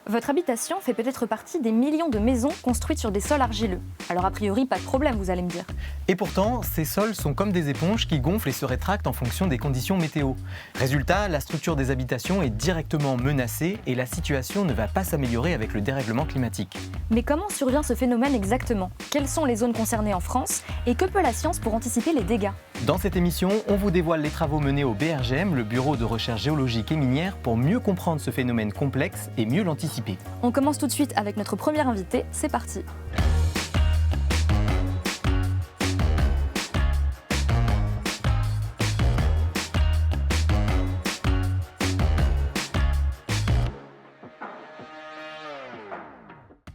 Votre habitation fait peut-être partie des millions de maisons construites sur des sols argileux. Alors a priori, pas de problème, vous allez me dire. Et pourtant, ces sols sont comme des éponges qui gonflent et se rétractent en fonction des conditions météo. Résultat, la structure des habitations est directement menacée et la situation ne va pas s'améliorer avec le dérèglement climatique. Mais comment survient ce phénomène exactement? Quelles sont les zones concernées en France? Et que peut la science pour anticiper les dégâts? Dans cette émission, on vous dévoile les travaux menés au BRGM, le Bureau de recherche géologique et minière, pour mieux comprendre ce phénomène complexe et mieux l'anticiper. On commence tout de suite avec notre premier invité, c'est parti.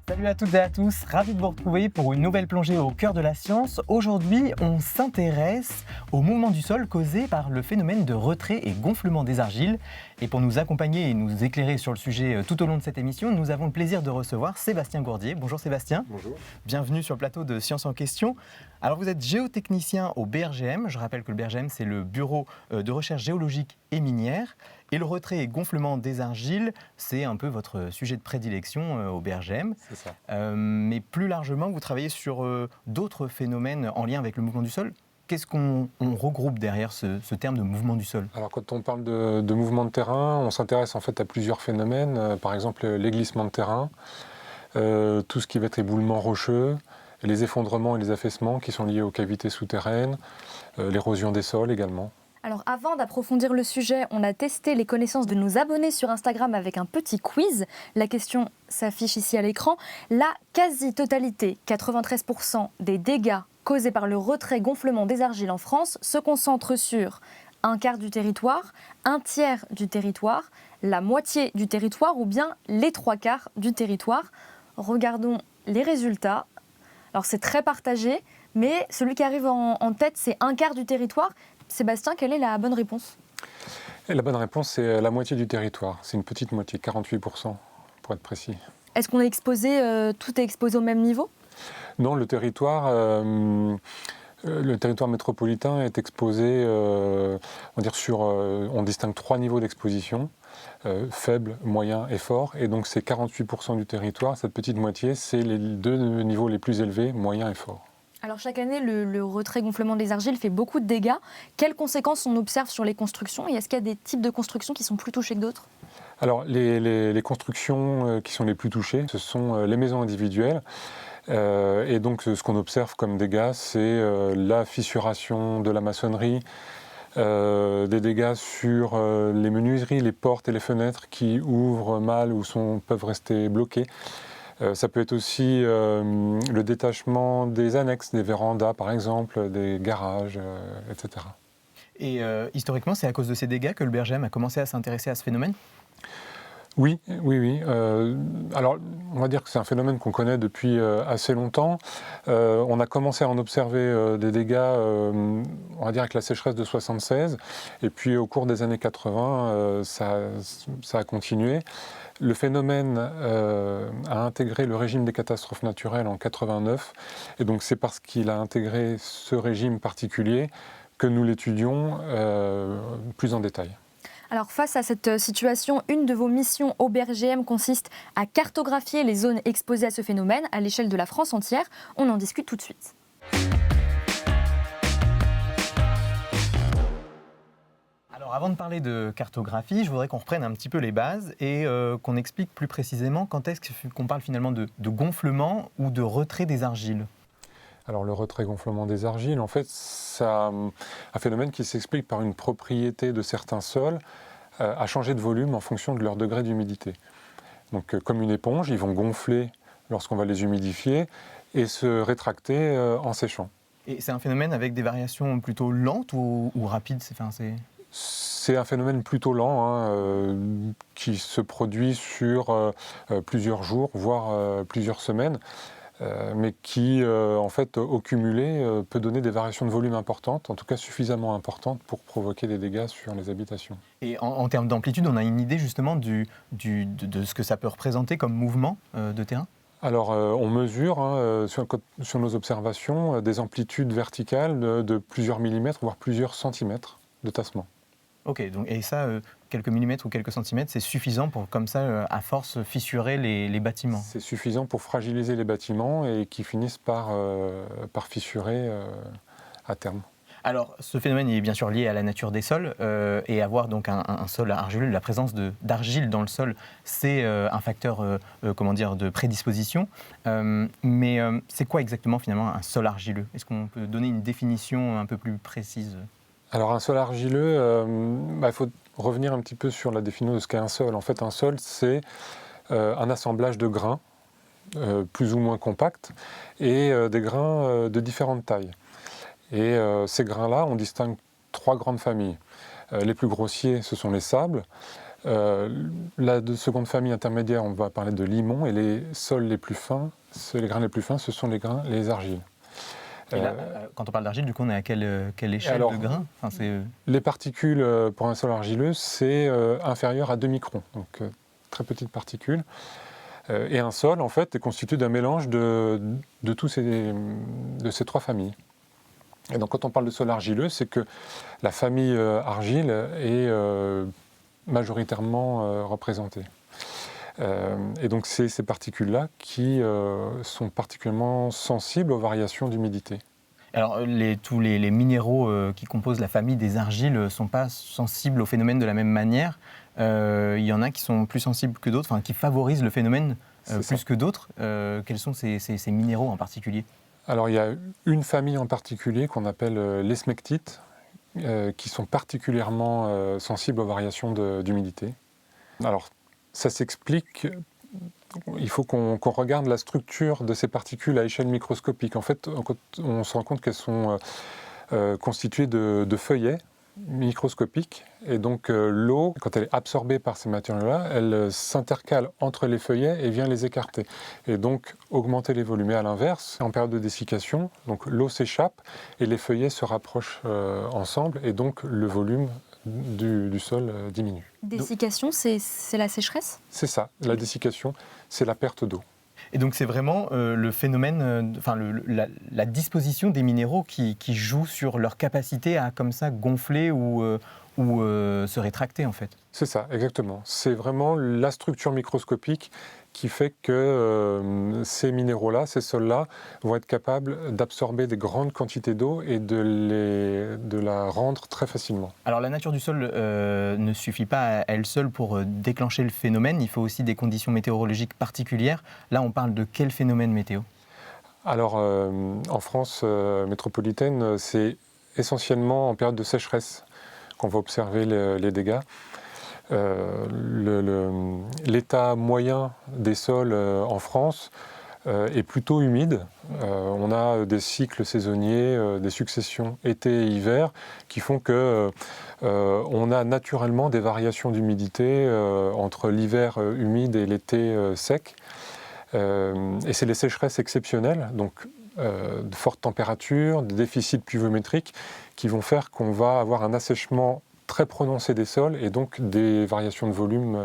Salut à toutes et à tous, ravi de vous retrouver pour une nouvelle plongée au cœur de la science. Aujourd'hui, on s'intéresse au mouvement du sol causé par le phénomène de retrait et gonflement des argiles. Et pour nous accompagner et nous éclairer sur le sujet tout au long de cette émission, nous avons le plaisir de recevoir Sébastien Gourdier. Bonjour Sébastien. Bonjour. Bienvenue sur le plateau de Science en question. Alors vous êtes géotechnicien au BRGM. Je rappelle que le BRGM, c'est le Bureau de recherche géologique et minière. Et le retrait et gonflement des argiles, c'est un peu votre sujet de prédilection au BRGM. C'est ça. Mais plus largement, vous travaillez sur d'autres phénomènes en lien avec le mouvement du sol. Qu'est-ce qu'on regroupe derrière ce terme de mouvement du sol? Alors quand on parle de mouvement de terrain, on s'intéresse en fait à plusieurs phénomènes. Par exemple les glissements de terrain, tout ce qui va être éboulement rocheux, les effondrements et les affaissements qui sont liés aux cavités souterraines, l'érosion des sols également. Alors avant d'approfondir le sujet, on a testé les connaissances de nos abonnés sur Instagram avec un petit quiz. La question s'affiche ici à l'écran. La quasi-totalité, 93% des dégâts causés par le retrait-gonflement des argiles en France se concentrent sur un quart du territoire, un tiers du territoire, la moitié du territoire ou bien les trois quarts du territoire. Regardons les résultats. Alors c'est très partagé, mais celui qui arrive en tête, c'est un quart du territoire. Sébastien, quelle est la bonne réponse? Et la bonne réponse, c'est la moitié du territoire. C'est une petite moitié, 48% pour être précis. Est-ce qu'on est exposé, tout est exposé au même niveau? Non, le territoire métropolitain est exposé, on distingue 3 niveaux d'exposition, faible, moyen et fort. Et donc c'est 48% du territoire, cette petite moitié, c'est les 2 niveaux les plus élevés, moyen et fort. Alors chaque année, le retrait-gonflement des argiles fait beaucoup de dégâts. Quelles conséquences on observe sur les constructions et est-ce qu'il y a des types de constructions qui sont plus touchés que d'autres? Alors les constructions qui sont les plus touchées, ce sont les maisons individuelles. Et donc ce qu'on observe comme dégâts, c'est la fissuration de la maçonnerie, des dégâts sur les menuiseries, les portes et les fenêtres qui ouvrent mal ou peuvent rester bloquées. Ça peut être aussi le détachement des annexes, des vérandas par exemple, des garages, etc. Et historiquement, c'est à cause de ces dégâts que le BRGM a commencé à s'intéresser à ce phénomène? Oui. Alors, on va dire que c'est un phénomène qu'on connaît depuis assez longtemps. On a commencé à en observer des dégâts, on va dire avec la sécheresse de 76, et puis au cours des années 80, ça a continué. Le phénomène a intégré le régime des catastrophes naturelles en 89, et donc c'est parce qu'il a intégré ce régime particulier que nous l'étudions plus en détail. Alors face à cette situation, une de vos missions au BRGM consiste à cartographier les zones exposées à ce phénomène à l'échelle de la France entière. On en discute tout de suite. Alors avant de parler de cartographie, je voudrais qu'on reprenne un petit peu les bases et qu'on explique plus précisément quand est-ce qu'on parle finalement de gonflement ou de retrait des argiles. Alors le retrait-gonflement des argiles, en fait, c'est un phénomène qui s'explique par une propriété de certains sols à changer de volume en fonction de leur degré d'humidité. Donc comme une éponge, ils vont gonfler lorsqu'on va les humidifier et se rétracter en séchant. Et c'est un phénomène avec des variations plutôt lentes ou rapides? C'est un phénomène plutôt lent qui se produit sur plusieurs jours, voire plusieurs semaines. Mais qui, en fait, au cumulé, peut donner des variations de volume importantes, en tout cas suffisamment importantes pour provoquer des dégâts sur les habitations. Et en termes d'amplitude, on a une idée justement de ce que ça peut représenter comme mouvement de terrain? Alors, on mesure sur nos observations des amplitudes verticales de plusieurs millimètres, voire plusieurs centimètres de tassement. Ok, donc, et ça, quelques millimètres ou quelques centimètres, c'est suffisant pour, comme ça, à force, fissurer les bâtiments. C'est suffisant pour fragiliser les bâtiments et qui finissent par fissurer à terme. Alors, ce phénomène est bien sûr lié à la nature des sols et avoir donc un sol argileux, la présence d'argile dans le sol, c'est un facteur de prédisposition. Mais c'est quoi exactement finalement un sol argileux? Est-ce qu'on peut donner une définition un peu plus précise? Alors un sol argileux, il faut revenir un petit peu sur la définition de ce qu'est un sol. En fait, un sol, c'est un assemblage de grains, plus ou moins compacts, et des grains de différentes tailles. Et ces grains-là, on distingue 3 grandes familles. Les plus grossiers, ce sont les sables. La seconde famille intermédiaire, on va parler de limon. Et les sols les plus fins, les grains les plus fins, ce sont les argiles. Et là, quand on parle d'argile, du coup, on est à quelle échelle de grains? Les particules pour un sol argileux, c'est inférieur à 2 microns, donc très petites particules. Et un sol, en fait, est constitué d'un mélange de ces 3 familles. Et donc quand on parle de sol argileux, c'est que la famille argile est majoritairement représentée. Et donc c'est ces particules-là qui sont particulièrement sensibles aux variations d'humidité. Alors tous les minéraux qui composent la famille des argiles ne sont pas sensibles au phénomène de la même manière. Il y en a qui sont plus sensibles que d'autres, qui favorisent le phénomène plus que d'autres. Quels sont ces minéraux en particulier? Alors il y a une famille en particulier qu'on appelle les smectites, qui sont particulièrement sensibles aux variations d'humidité. Alors ça s'explique, il faut qu'on regarde la structure de ces particules à échelle microscopique. En fait, on se rend compte qu'elles sont constituées de feuillets microscopiques, et donc l'eau, quand elle est absorbée par ces matériaux-là, elle s'intercale entre les feuillets et vient les écarter, et donc augmenter les volumes. Et à l'inverse, en période de dessiccation, donc l'eau s'échappe et les feuillets se rapprochent ensemble, et donc le volume du sol diminue. Dessiccation, c'est la sécheresse? C'est ça, la dessiccation, c'est la perte d'eau. Et donc c'est vraiment le phénomène, la disposition des minéraux qui joue sur leur capacité à comme ça gonfler ou se rétracter en fait. C'est ça, exactement. C'est vraiment la structure microscopique qui fait que ces minéraux-là, ces sols-là, vont être capables d'absorber des grandes quantités d'eau et de la rendre très facilement. Alors la nature du sol ne suffit pas à elle seule pour déclencher le phénomène, il faut aussi des conditions météorologiques particulières. Là on parle de quel phénomène météo? Alors en France métropolitaine, c'est essentiellement en période de sécheresse qu'on va observer les dégâts. L'état moyen des sols en France est plutôt humide. On a des cycles saisonniers, des successions été et hiver qui font que on a naturellement des variations d'humidité entre l'hiver humide et l'été sec. Et c'est les sécheresses exceptionnelles, donc de fortes températures, des déficits pluviométriques qui vont faire qu'on va avoir un assèchement très prononcé des sols et donc des variations de volume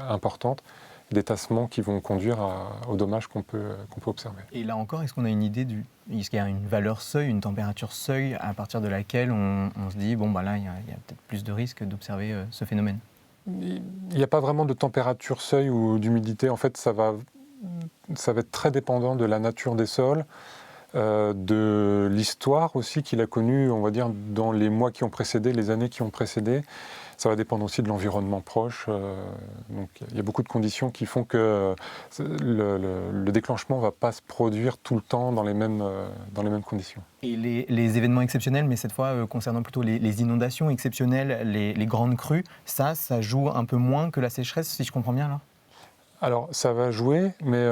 importantes, des tassements qui vont conduire aux dommages qu'on peut observer. Et là encore, est-ce qu'on a une idée est-ce qu'il y a une valeur seuil, une température seuil à partir de laquelle on se dit bon là il y a peut-être plus de risques d'observer ce phénomène? Il n'y a pas vraiment de température seuil ou d'humidité. En fait, ça va être très dépendant de la nature des sols, de l'histoire aussi qu'il a connue, on va dire, dans les mois qui ont précédé, les années qui ont précédé. Ça va dépendre aussi de l'environnement proche. Donc il y a beaucoup de conditions qui font que le déclenchement ne va pas se produire tout le temps dans les mêmes conditions. Et les événements exceptionnels, mais cette fois concernant plutôt les inondations exceptionnelles, les grandes crues, ça joue un peu moins que la sécheresse, si je comprends bien là? Alors ça va jouer, mais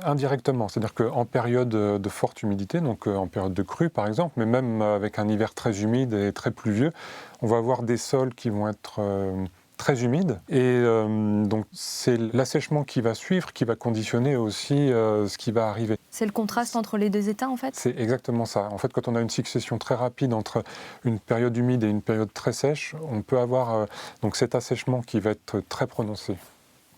indirectement. C'est-à-dire qu'en période de forte humidité, donc en période de crue par exemple, mais même avec un hiver très humide et très pluvieux, on va avoir des sols qui vont être très humides. Et donc c'est l'assèchement qui va suivre qui va conditionner aussi ce qui va arriver. C'est le contraste entre les deux états en fait? C'est exactement ça. En fait, quand on a une succession très rapide entre une période humide et une période très sèche, on peut avoir donc cet assèchement qui va être très prononcé.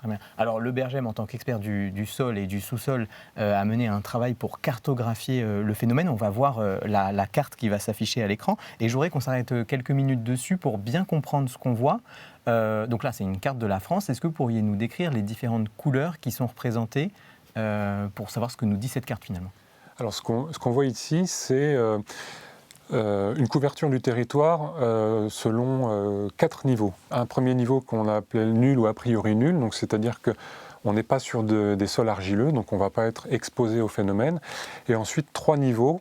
Très bien. Alors le Bergem, en tant qu'expert du sol et du sous-sol, a mené un travail pour cartographier le phénomène. On va voir la carte qui va s'afficher à l'écran. Et je voudrais qu'on s'arrête quelques minutes dessus pour bien comprendre ce qu'on voit. Donc là, c'est une carte de la France. Est-ce que vous pourriez nous décrire les différentes couleurs qui sont représentées pour savoir ce que nous dit cette carte finalement? Alors ce qu'on voit ici, c'est une couverture du territoire selon 4 niveaux. Un premier niveau qu'on a appelé nul ou a priori nul, donc c'est-à-dire qu'on n'est pas sur des sols argileux, donc on ne va pas être exposé au phénomène. Et ensuite 3 niveaux.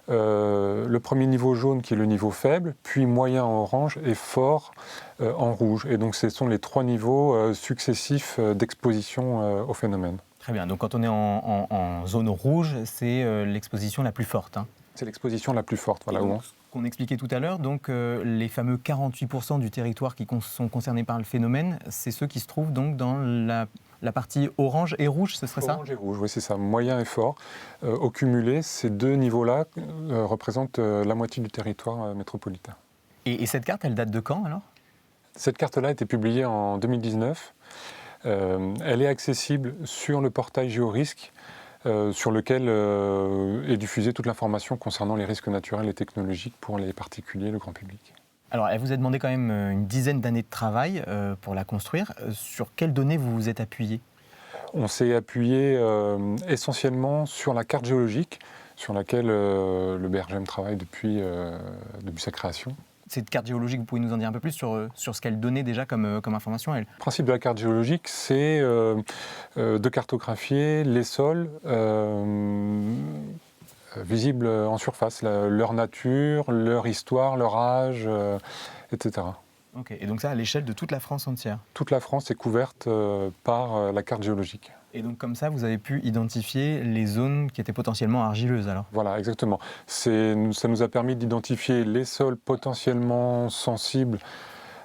Le premier niveau jaune qui est le niveau faible, puis moyen en orange et fort en rouge. Et donc ce sont les 3 niveaux successifs d'exposition au phénomène. Très bien. Donc quand on est en zone rouge, c'est l'exposition la plus forte. Hein. C'est l'exposition la plus forte. Voilà, donc, ce qu'on expliquait tout à l'heure, donc les fameux 48% du territoire qui sont concernés par le phénomène, c'est ceux qui se trouvent donc dans la partie orange et rouge, ce serait ça? Orange et rouge, oui, c'est ça. Moyen et fort. Au cumulé, ces 2 niveaux-là représentent la moitié du territoire métropolitain. Et cette carte, elle date de quand alors? Cette carte-là a été publiée en 2019. Elle est accessible sur le portail GeoRisque, sur lequel est diffusée toute l'information concernant les risques naturels et technologiques pour les particuliers et le grand public. Alors, elle vous a demandé quand même une dizaine d'années de travail pour la construire. Sur quelles données vous vous êtes appuyé? On s'est appuyé essentiellement sur la carte géologique, sur laquelle le Bergem travaille depuis sa création. Cette carte géologique, vous pouvez nous en dire un peu plus sur ce qu'elle donnait déjà comme information, elle? Le principe de la carte géologique, c'est de cartographier les sols visibles en surface, leur nature, leur histoire, leur âge, etc. Ok, et donc ça à l'échelle de toute la France entière? Toute la France est couverte par la carte géologique. Et donc comme ça, vous avez pu identifier les zones qui étaient potentiellement argileuses alors? Voilà, exactement. Ça nous a permis d'identifier les sols potentiellement sensibles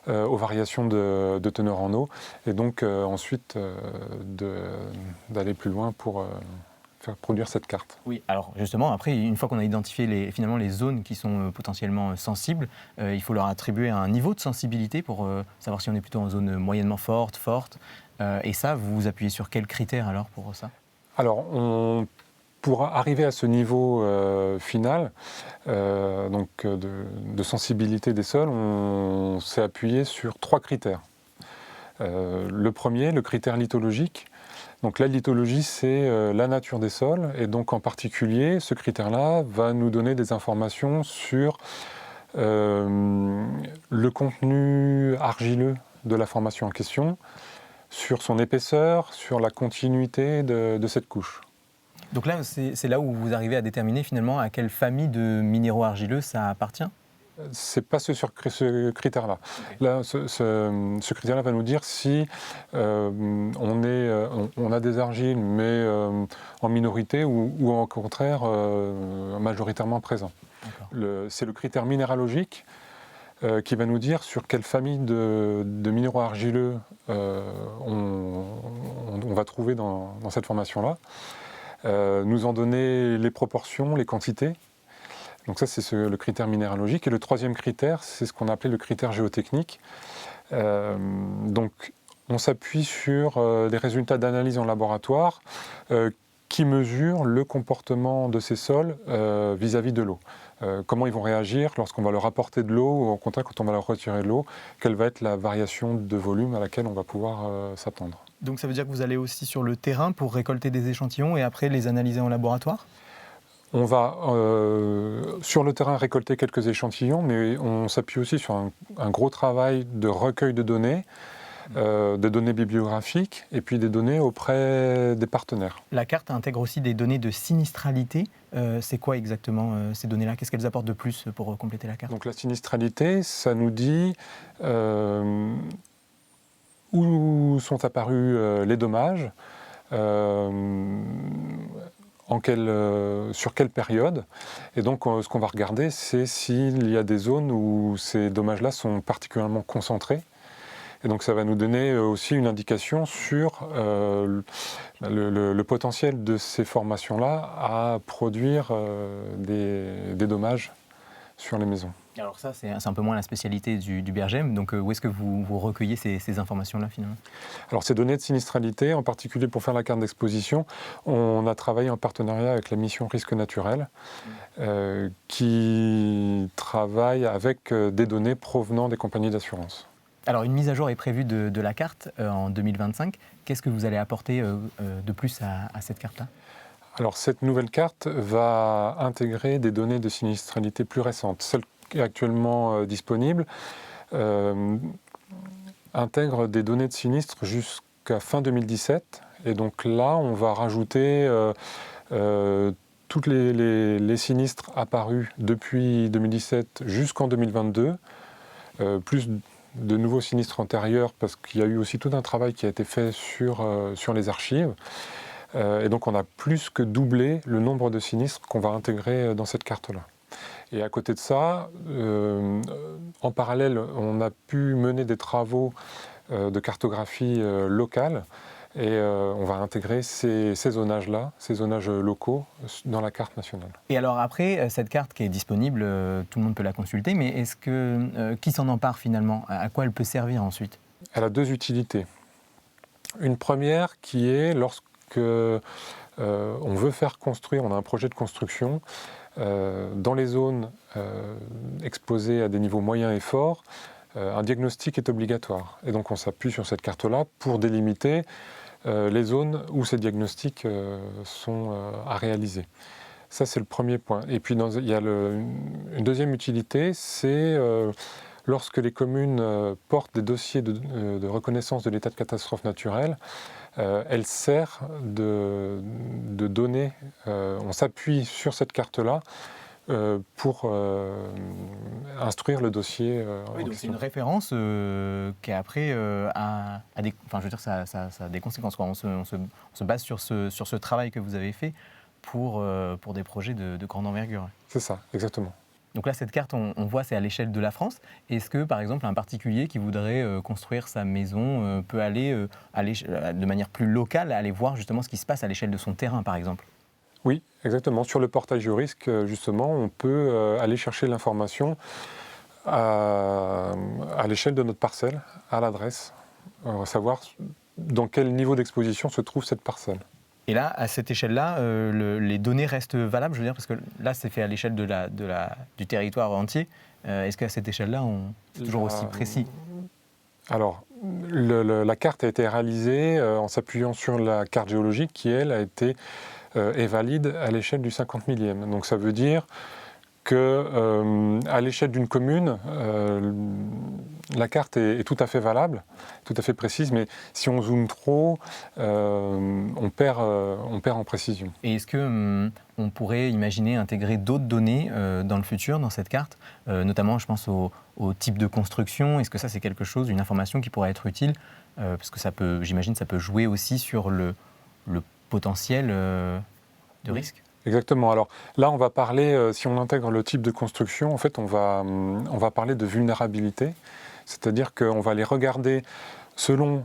aux variations de teneur en eau, et donc ensuite d'aller plus loin pour faire produire cette carte. Oui, alors justement, après, une fois qu'on a identifié finalement les zones qui sont potentiellement sensibles, il faut leur attribuer un niveau de sensibilité pour savoir si on est plutôt en zone moyennement forte. Et ça, vous vous appuyez sur quels critères alors pour ça? Alors, pour arriver à ce niveau final de sensibilité des sols, on s'est appuyé sur 3 critères. Le premier, le critère lithologique. Donc la lithologie, c'est la nature des sols, et donc en particulier, ce critère-là va nous donner des informations sur le contenu argileux de la formation en question, sur son épaisseur, sur la continuité de cette couche. Donc là, c'est là où vous arrivez à déterminer finalement à quelle famille de minéraux argileux ça appartient? C'est pas ce critère-là. Okay. Là, ce critère-là va nous dire si on a des argiles, mais en minorité ou au contraire majoritairement présents. C'est le critère minéralogique qui va nous dire sur quelle famille de minéraux argileux on va trouver dans cette formation-là. Nous en donner les proportions, les quantités. Donc ça, c'est le critère minéralogique. Et le troisième critère, c'est ce qu'on a appelé le critère géotechnique. Donc on s'appuie sur des résultats d'analyse en laboratoire qui mesurent le comportement de ces sols vis-à-vis de l'eau. Comment ils vont réagir lorsqu'on va leur apporter de l'eau ou au contraire quand on va leur retirer de l'eau, quelle va être la variation de volume à laquelle on va pouvoir s'attendre. Donc ça veut dire que vous allez aussi sur le terrain pour récolter des échantillons et après les analyser en laboratoire? On va sur le terrain récolter quelques échantillons, mais on s'appuie aussi sur un gros travail de recueil de données, des données bibliographiques et puis des données auprès des partenaires. La carte intègre aussi des données de sinistralité. C'est quoi exactement ces données-là? Qu'est-ce qu'elles apportent de plus pour compléter la carte? Donc la sinistralité, ça nous dit où sont apparus les dommages, sur quelle période. Et donc ce qu'on va regarder, c'est s'il y a des zones où ces dommages-là sont particulièrement concentrés. Et donc ça va nous donner aussi une indication sur le potentiel de ces formations-là à produire des dommages sur les maisons. Alors ça, c'est un peu moins la spécialité du BRGM, donc où est-ce que vous recueillez ces informations-là finalement? Alors ces données de sinistralité, en particulier pour faire la carte d'exposition, on a travaillé en partenariat avec la mission Risque Naturel, qui travaille avec des données provenant des compagnies d'assurance. Alors une mise à jour est prévue de la carte en 2025. Qu'est-ce que vous allez apporter de plus à cette carte-là? Alors cette nouvelle carte va intégrer des données de sinistralité plus récentes. Celle qui est actuellement disponible intègre des données de sinistre jusqu'à fin 2017. Et donc là, on va rajouter tous les sinistres apparus depuis 2017 jusqu'en 2022, plus de nouveaux sinistres antérieurs, parce qu'il y a eu aussi tout un travail qui a été fait sur les archives. Et donc on a plus que doublé le nombre de sinistres qu'on va intégrer dans cette carte-là. Et à côté de ça, en parallèle, on a pu mener des travaux de cartographie locale, et on va intégrer ces zonages-là, ces zonages locaux, dans la carte nationale. Et alors après, cette carte qui est disponible, tout le monde peut la consulter, mais est-ce que qui s'en empare finalement? À quoi elle peut servir ensuite? Elle a deux utilités. Une première qui est lorsque on veut faire construire, on a un projet de construction, dans les zones exposées à des niveaux moyens et forts, un diagnostic est obligatoire. Et donc on s'appuie sur cette carte-là pour délimiter les zones où ces diagnostics sont à réaliser. Ça, c'est le premier point. Et puis il y a une deuxième utilité, c'est lorsque les communes portent des dossiers de reconnaissance de l'état de catastrophe naturelle, elle sert de données, on s'appuie sur cette carte-là pour instruire le dossier. Oui, donc c'est une référence qui après a des, enfin, je veux dire, ça a des conséquences, quoi. On se base sur ce travail que vous avez fait pour des projets de grande envergure. C'est ça, exactement. Donc là, cette carte, on voit, c'est à l'échelle de la France. Est-ce que, par exemple, un particulier qui voudrait construire sa maison peut aller de manière plus locale, aller voir justement ce qui se passe à l'échelle de son terrain, par exemple? Oui, exactement. Sur le portail Géorisque, justement, on peut aller chercher l'information à l'échelle de notre parcelle, à l'adresse, savoir dans quel niveau d'exposition se trouve cette parcelle. Et là, à cette échelle-là, les données restent valables, je veux dire, parce que là, c'est fait à l'échelle du territoire entier. Est-ce qu'à cette échelle-là, c'est toujours aussi précis? Alors, la carte a été réalisée en s'appuyant sur la carte géologique qui, elle, est valide à l'échelle du 50 millième. Donc ça veut dire qu'à l'échelle d'une commune, la carte est tout à fait valable, tout à fait précise, mais si on zoome trop, on perd en précision. Et est-ce qu'on pourrait imaginer intégrer d'autres données dans le futur, dans cette carte, notamment, je pense, au type de construction? Est-ce que ça, c'est quelque chose, une information qui pourrait être utile? Parce que j'imagine, ça peut jouer aussi sur le potentiel de risque. Exactement. Alors là, on va parler, si on intègre le type de construction, en fait, on va parler de vulnérabilité. C'est-à-dire qu'on va les regarder selon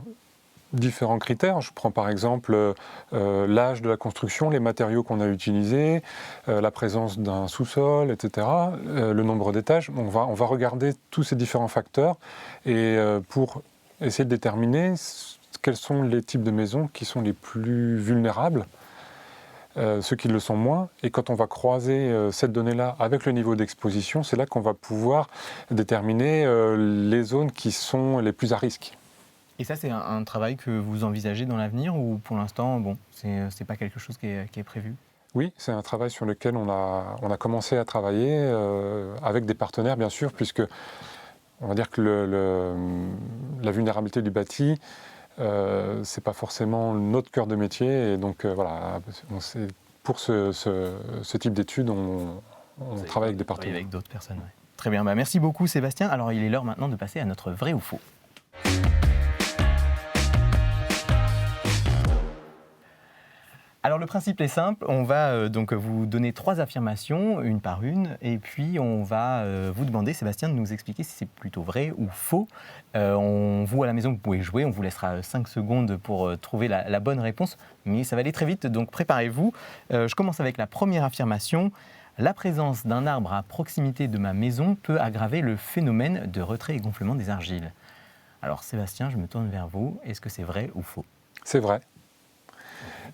différents critères. Je prends par exemple l'âge de la construction, les matériaux qu'on a utilisés, la présence d'un sous-sol, etc., le nombre d'étages. On va regarder tous ces différents facteurs et pour essayer de déterminer quels sont les types de maisons qui sont les plus vulnérables, ceux qui le sont moins. Et quand on va croiser cette donnée-là avec le niveau d'exposition, c'est là qu'on va pouvoir déterminer les zones qui sont les plus à risque. Et ça, c'est un travail que vous envisagez dans l'avenir ou pour l'instant, bon, c'est pas quelque chose qui est prévu? Oui, c'est un travail sur lequel on a commencé à travailler avec des partenaires, bien sûr, puisque on va dire que la vulnérabilité du bâti, c'est pas forcément notre cœur de métier, et donc voilà, pour ce type d'études, on travaille avec des partenaires. Avec d'autres personnes, ouais. Très bien, merci beaucoup Sébastien. Alors il est l'heure maintenant de passer à notre vrai ou faux. Alors le principe est simple, on va donc vous donner 3 affirmations, une par une, et puis on va vous demander, Sébastien, de nous expliquer si c'est plutôt vrai ou faux. Vous à la maison, vous pouvez jouer, on vous laissera 5 secondes pour trouver la bonne réponse, mais ça va aller très vite, donc préparez-vous. Je commence avec la première affirmation. La présence d'un arbre à proximité de ma maison peut aggraver le phénomène de retrait et gonflement des argiles. Alors Sébastien, je me tourne vers vous. Est-ce que c'est vrai ou faux? C'est vrai.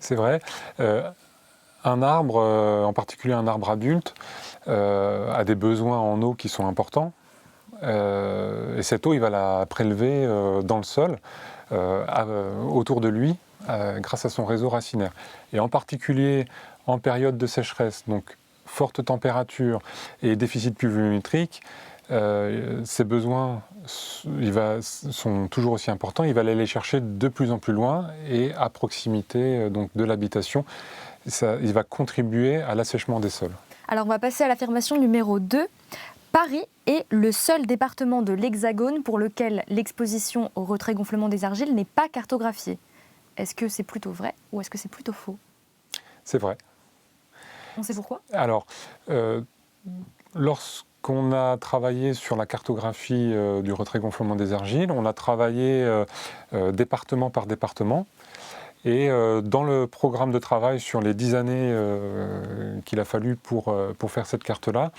C'est vrai. Un arbre, en particulier un arbre adulte, a des besoins en eau qui sont importants. Et cette eau, il va la prélever dans le sol, autour de lui, grâce à son réseau racinaire. Et en particulier en période de sécheresse, donc forte température et déficit pluviométrique, ces besoins sont toujours aussi importants. Il va aller les chercher de plus en plus loin et à proximité donc, de l'habitation. Il va contribuer à l'assèchement des sols. Alors on va passer à l'affirmation numéro 2. Paris est le seul département de l'Hexagone pour lequel l'exposition au retrait-gonflement des argiles n'est pas cartographiée. Est-ce que c'est plutôt vrai ou est-ce que c'est plutôt faux? C'est vrai. On sait pourquoi? Alors, lorsqu'on a travaillé sur la cartographie du retrait-gonflement des argiles, on a travaillé département par département. Et dans le programme de travail sur les 10 années qu'il a fallu pour faire cette carte-là,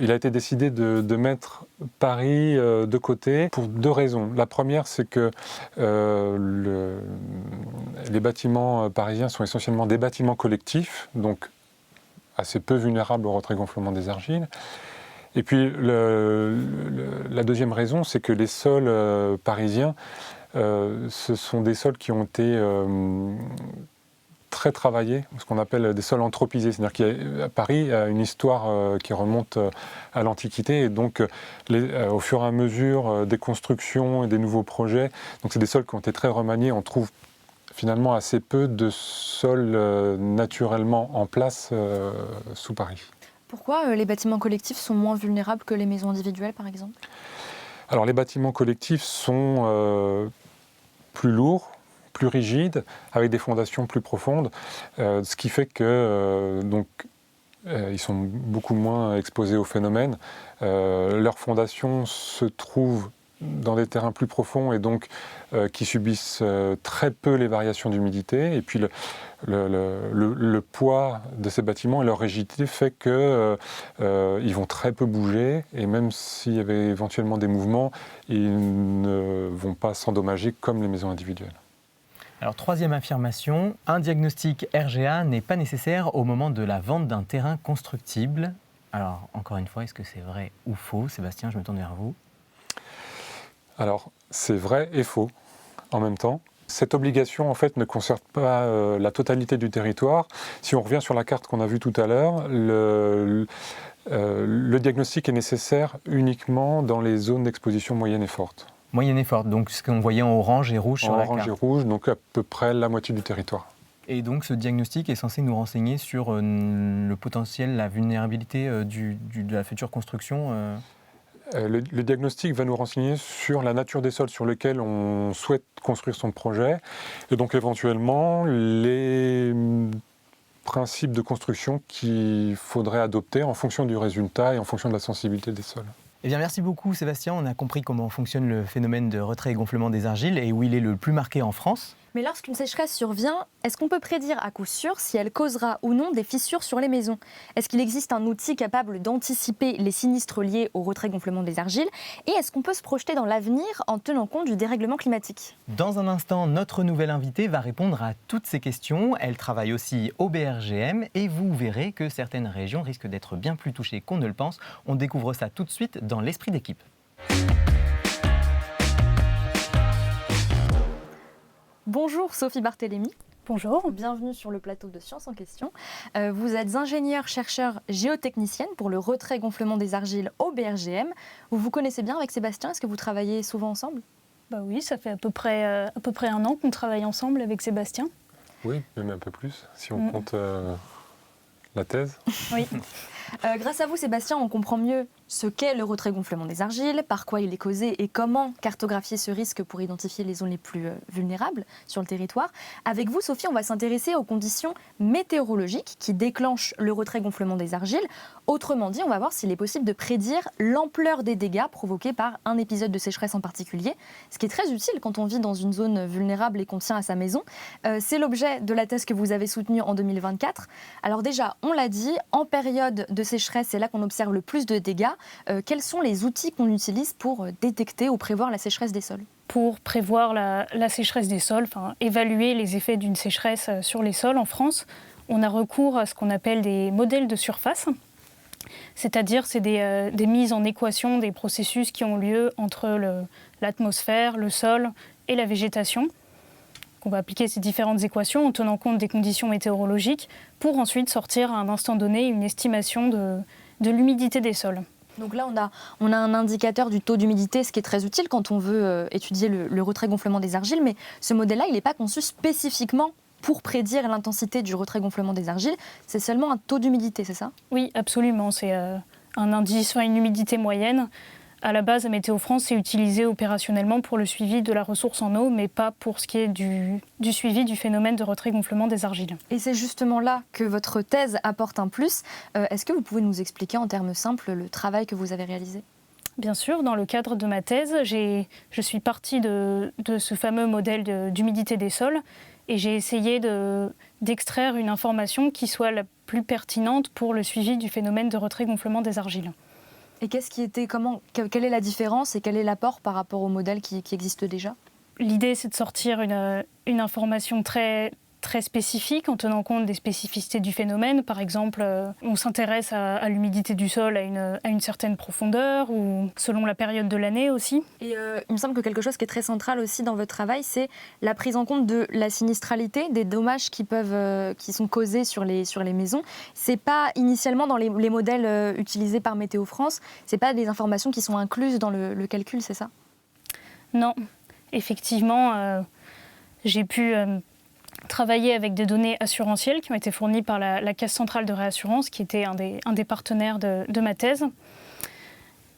il a été décidé de mettre Paris de côté pour 2 raisons. La première, c'est que les bâtiments parisiens sont essentiellement des bâtiments collectifs, donc assez peu vulnérables au retrait-gonflement des argiles. Et puis la deuxième raison, c'est que les sols parisiens, ce sont des sols qui ont été très travaillés, ce qu'on appelle des sols anthropisés. C'est-à-dire qu'à Paris a une histoire qui remonte à l'Antiquité et donc au fur et à mesure des constructions et des nouveaux projets, donc c'est des sols qui ont été très remaniés. On trouve finalement assez peu de sols naturellement en place sous Paris. Pourquoi les bâtiments collectifs sont moins vulnérables que les maisons individuelles, par exemple? Alors les bâtiments collectifs sont plus lourds, plus rigides, avec des fondations plus profondes, ce qui fait que ils sont beaucoup moins exposés au phénomène. Leurs fondations se trouvent dans des terrains plus profonds et donc qui subissent très peu les variations d'humidité. Et puis le poids de ces bâtiments et leur rigidité fait qu'ils vont très peu bouger et même s'il y avait éventuellement des mouvements, ils ne vont pas s'endommager comme les maisons individuelles. Alors, troisième affirmation, un diagnostic RGA n'est pas nécessaire au moment de la vente d'un terrain constructible. Alors, encore une fois, est-ce que c'est vrai ou faux? Sébastien, je me tourne vers vous. Alors, c'est vrai et faux en même temps. Cette obligation, en fait, ne concerne pas la totalité du territoire. Si on revient sur la carte qu'on a vue tout à l'heure, le diagnostic est nécessaire uniquement dans les zones d'exposition moyenne et forte. Moyenne et forte, donc ce qu'on voyait en orange et rouge sur la carte. En orange et rouge, donc à peu près la moitié du territoire. Et donc ce diagnostic est censé nous renseigner sur le potentiel, la vulnérabilité de la future construction Le diagnostic va nous renseigner sur la nature des sols sur lesquels on souhaite construire son projet et donc éventuellement les principes de construction qu'il faudrait adopter en fonction du résultat et en fonction de la sensibilité des sols. Eh bien, merci beaucoup Sébastien, on a compris comment fonctionne le phénomène de retrait et gonflement des argiles et où il est le plus marqué en France. Mais lorsqu'une sécheresse survient, est-ce qu'on peut prédire à coup sûr si elle causera ou non des fissures sur les maisons? Est-ce qu'il existe un outil capable d'anticiper les sinistres liés au retrait-gonflement des argiles? Et est-ce qu'on peut se projeter dans l'avenir en tenant compte du dérèglement climatique? Dans un instant, notre nouvelle invitée va répondre à toutes ces questions. Elle travaille aussi au BRGM et vous verrez que certaines régions risquent d'être bien plus touchées qu'on ne le pense. On découvre ça tout de suite dans l'esprit d'équipe. Bonjour Sophie Barthélémy. Bonjour. Bienvenue sur le plateau de Science en question. Vous êtes ingénieure-chercheur géotechnicienne pour le retrait-gonflement des argiles au BRGM. Vous vous connaissez bien avec Sébastien? Est-ce que vous travaillez souvent ensemble? Bah oui, ça fait à peu près 1 an qu'on travaille ensemble avec Sébastien. Oui, même un peu plus, si on compte la thèse. Oui. Grâce à vous, Sébastien, on comprend mieux ce qu'est le retrait-gonflement des argiles, par quoi il est causé et comment cartographier ce risque pour identifier les zones les plus vulnérables sur le territoire. Avec vous, Sophie, on va s'intéresser aux conditions météorologiques qui déclenchent le retrait-gonflement des argiles. Autrement dit, on va voir s'il est possible de prédire l'ampleur des dégâts provoqués par un épisode de sécheresse en particulier, ce qui est très utile quand on vit dans une zone vulnérable et qu'on tient à sa maison. C'est l'objet de la thèse que vous avez soutenue en 2024. Alors déjà, on l'a dit, en période de sécheresse, c'est là qu'on observe le plus de dégâts. Quels sont les outils qu'on utilise pour détecter ou prévoir la sécheresse des sols ? Pour prévoir la sécheresse des sols, évaluer les effets d'une sécheresse sur les sols en France, on a recours à ce qu'on appelle des modèles de surface. C'est-à-dire, c'est des mises en équation des processus qui ont lieu entre l'atmosphère, le sol et la végétation. On va appliquer ces différentes équations en tenant compte des conditions météorologiques pour ensuite sortir à un instant donné une estimation de l'humidité des sols. Donc là, on a un indicateur du taux d'humidité, ce qui est très utile quand on veut étudier le retrait-gonflement des argiles. Mais ce modèle-là, il n'est pas conçu spécifiquement pour prédire l'intensité du retrait-gonflement des argiles. C'est seulement un taux d'humidité, c'est ça ? Oui, absolument. C'est un indice, une humidité moyenne. À la base, à Météo France, c'est utilisé opérationnellement pour le suivi de la ressource en eau, mais pas pour ce qui est du suivi du phénomène de retrait-gonflement des argiles. Et c'est justement là que votre thèse apporte un plus. Est-ce que vous pouvez nous expliquer en termes simples le travail que vous avez réalisé ? Bien sûr, dans le cadre de ma thèse, je suis partie de ce fameux modèle d'humidité des sols et j'ai essayé d'extraire une information qui soit la plus pertinente pour le suivi du phénomène de retrait-gonflement des argiles. Et quelle est la différence et quel est l'apport par rapport au modèle qui existe déjà ? L'idée, c'est de sortir une information très, très spécifique en tenant compte des spécificités du phénomène. Par exemple, on s'intéresse à l'humidité du sol à une certaine profondeur ou selon la période de l'année aussi. Et il me semble que quelque chose qui est très central aussi dans votre travail, c'est la prise en compte de la sinistralité, des dommages qui sont causés sur les maisons. C'est pas initialement dans les modèles utilisés par Météo France, c'est pas des informations qui sont incluses dans le calcul, c'est ça ? Non, effectivement, j'ai pu travailler avec des données assurantielles qui ont été fournies par la Caisse centrale de réassurance, qui était un des partenaires de ma thèse.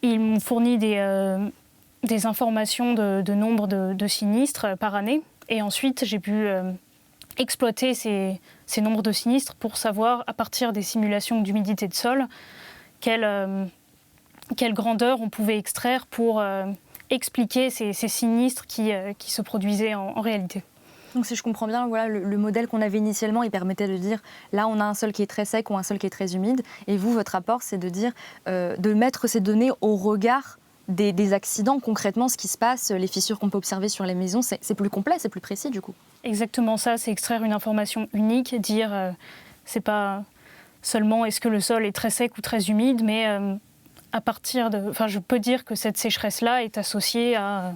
Ils m'ont fourni des informations de nombre de sinistres par année. Et ensuite, j'ai pu exploiter ces nombres de sinistres pour savoir, à partir des simulations d'humidité de sol, quelle grandeur on pouvait extraire pour expliquer ces sinistres qui se produisaient en réalité. Donc si je comprends bien, voilà, le modèle qu'on avait initialement, il permettait de dire là on a un sol qui est très sec ou un sol qui est très humide. Et vous, votre apport, c'est de dire de mettre ces données au regard des accidents, concrètement ce qui se passe, les fissures qu'on peut observer sur les maisons. C'est plus complet, c'est plus précis du coup. Exactement ça, c'est extraire une information unique, dire c'est pas seulement est-ce que le sol est très sec ou très humide, mais je peux dire que cette sécheresse-là est associée à